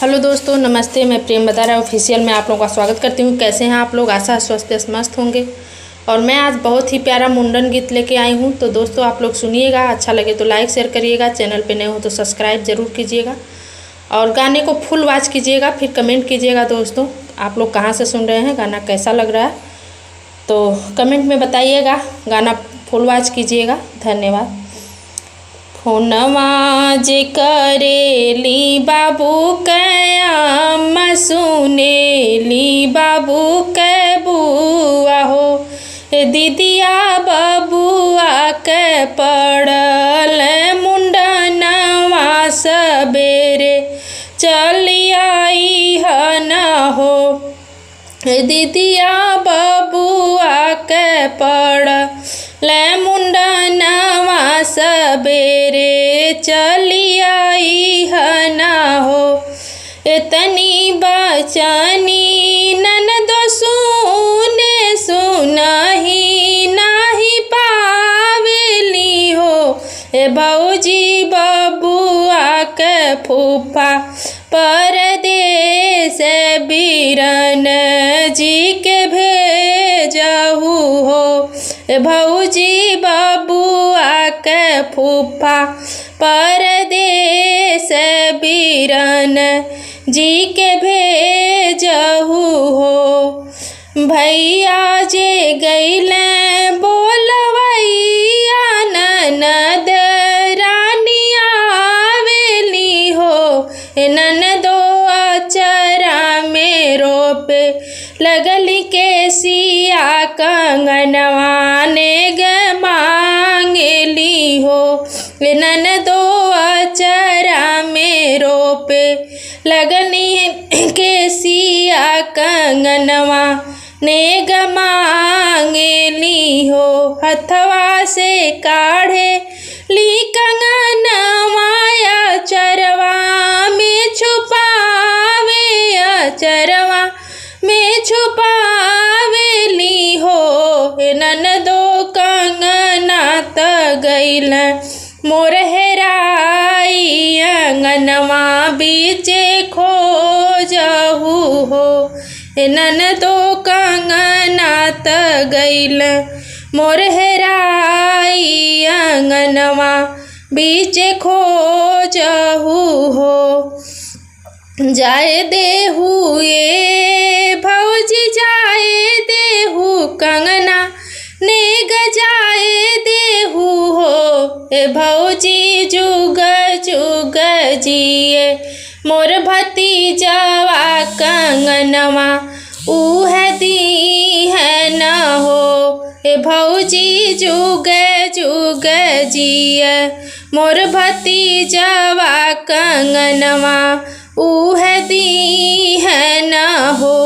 Hello दोस्तों, नमस्ते। मैं प्रेम बतारा ऑफिशियल में आप लोगों का स्वागत करती हूँ। कैसे हैं आप लोग? आशा स्वस्थ मस्त होंगे। और मैं आज बहुत ही प्यारा मुंडन गीत लेके आई हूँ। तो दोस्तों आप लोग सुनिएगा, अच्छा लगे तो लाइक शेयर करिएगा, चैनल पे नए हो तो सब्सक्राइब जरूर कीजिएगा और गाने को फुल वॉच कीजिएगा, फिर कमेंट कीजिएगा। दोस्तों आप लोग कहाँ से सुन रहे हैं, गाना कैसा लग रहा है तो कमेंट में बताइएगा, गाना फुल वॉच कीजिएगा। धन्यवाद। फोनवा जे करेली बाबू कयाम सुनेली बाबू के बुआ हो, दीदिया बबुआ के पड़ल मुंडनवा सबेरे चली आई न हो, दीदिया बबुआ के पड़ल मुंडनवा सबेरे चली आई न हो, इतनी बचनी ननदो सुने सुनही नाही पावेली हो, भौजी बबुआ के फूफा परदेस बीरन जी के भेजहू हो, भौजी बबुआ के फूफा परदेस बीरन जी के भेजहू हो, भैया जे गैले बोलवैया ननद रानिया आवेली हो, ननदो अचरा में रोपे लगली के सिया कंगनवा ने ग मांगेली हो, ननदो अचरा में रोपे लगनी के सिया कंगनवा ने ग मांगेली हो, हथवा से काढ़े ली कंगनवा अचरवा में छुपावे, अचरवा में छुपावेली हो, ननदो कंगना त गइल मोर हेराई अंगनवा बीचे खोजहू हो, ननदो कंगना त गइल मोर हेराई अंगनवा बीचे खोजहू हो, जाए देहू ये भौजी जाए देहू कंगना ने गजाए देहू हो, भौजी जुग जुग जिए मोर भतीजवा कंगनवा उह दी है न हो, भौजी जुग जुग जिए मोर भतीजवा कंगनवा उह दी है न हो।